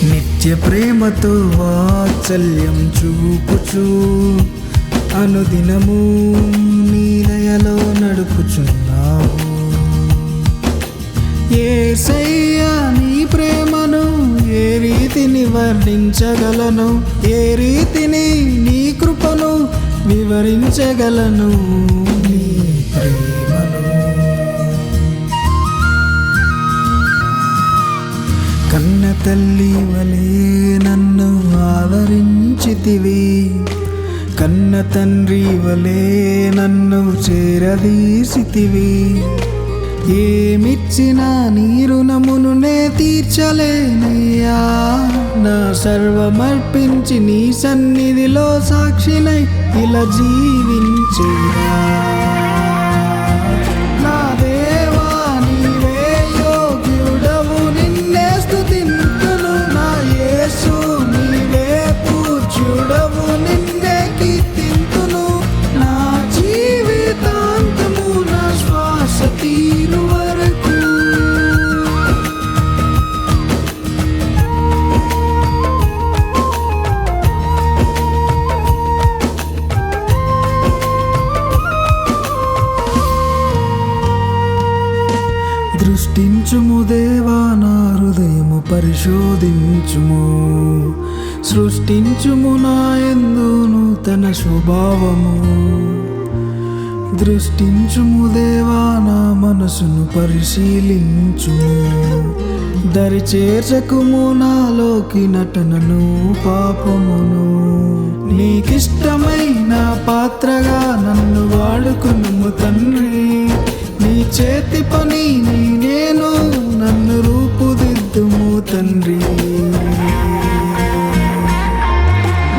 నిత్య ప్రేమతో వాత్సల్యం చూపుచు అనుదినము నీ దయలో నడుపుచున్నావు. యేసయ్యా నీ ప్రేమను ఏ రీతిని వర్ణించగలను, ఏ రీతిని నీ కృపను వివరించగలను. నీ ప్రేమను కన్న తల్లి వలె నన్ను ఆదరించితివి, కన్న తండ్రి వలె నన్ను చేరదీసితివి. ఏమిచ్చినా నీ రుణమును నే తీర్చలేనయ్యా. నా సర్వమర్పించి నీ సన్నిధిలో సాక్షినై ఇలా జీవించేరా. నా దేవా నీవే యోగ్యుడవు, నిన్నే స్తుతింతును. నా యేసు నీవే పూజ్యుడవు, నిన్నే కీర్తింతును. నా జీవితాంతము నా శ్వాస తీరు వరకు దృష్టించుము దేవా, నా హృదయము పరిశోధించుము. సృష్టించుము నా యందు నూతన స్వభావము. దృష్టించుము దేవా, నా మనసును పరిశీలించుము. దరి చేర్చకుము నాలోకి నటనను పాపమును. నీకిష్టమైన పాత్రగా నన్ను వాడుకునుము తండ్రి. నీ చేతి పని నేను, నన్ను రూపుదిద్దుము తండ్రి.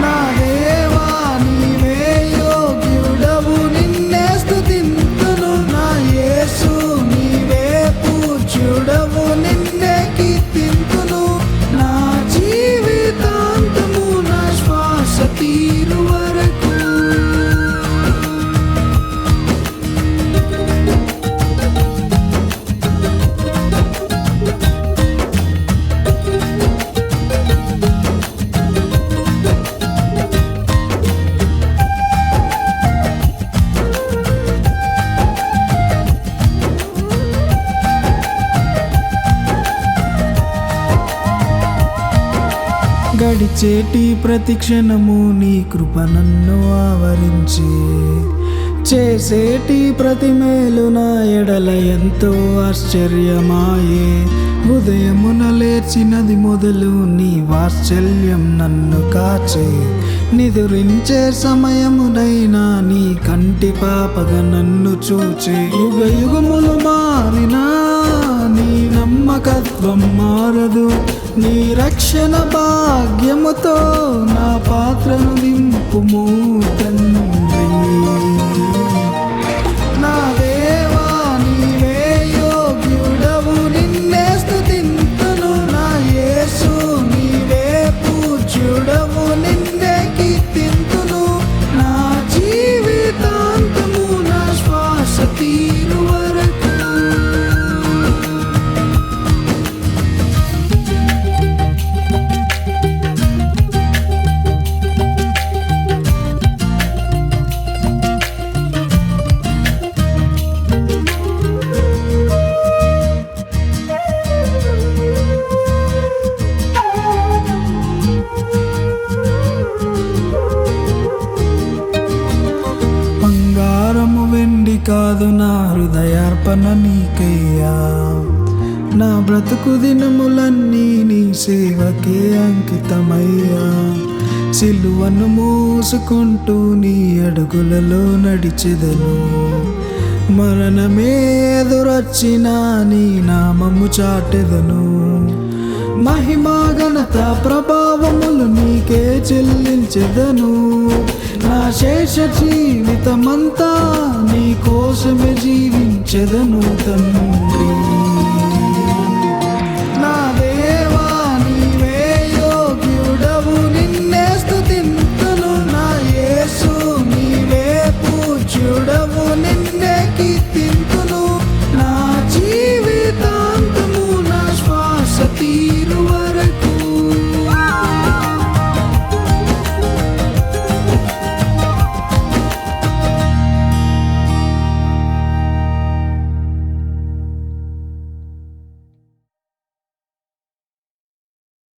నా దేవా నీవే యోగ్యుడవు, నిన్నే స్తుతింతును. నా యేసు నీవే పూజ్యుడవు, నిన్నే కీర్తింతును. నా జీవితాంతము నా శ్వాస తీరు వరకు గడిచేటి ప్రతి క్షణము నీ కృప నన్ను ఆవరించి, చేసేటి ప్రతి మేలు నా ఎడల ఎంతో ఆశ్చర్యమాయే. ఉదయమున లేచినది మొదలు నీ వాత్సల్యం నన్ను కాచే. నిదురించే సమయమునైనా నీ కంటి పాపగా నన్ను చూచే. యుగ యుగములు మారినా నీ నమ్మకత్వం మారదు. నీ రక్షణ భాగ్యముతో నా పాత్రను నింపుము తండ్రి. నా దేవా నీవే యోగ్యుడవు, నిన్నే స్తుతింతును. నా యేసు నీవే పూజ్యుడవు, నిన్నే కీర్తింతును. నా జీవితాంతము నా శ్వాస తీరు వరకు కాదు నా హృదయార్పణ నీకయ్యా. నా బ్రతుకు దినములన్నీ నీ సేవకే అంకితమయ్యా. సిలువను మోసుకుంటూ నీ అడుగులలో నడిచెదను. మరణమే ఎదురొచ్చినా నీ నామము చాటెదను. మహిమా ఘనత ప్రభావములు నీకే చెల్లించెదను. నా శేష జీవితమంతా నీ కోసమే జీవించెదను తండ్రి.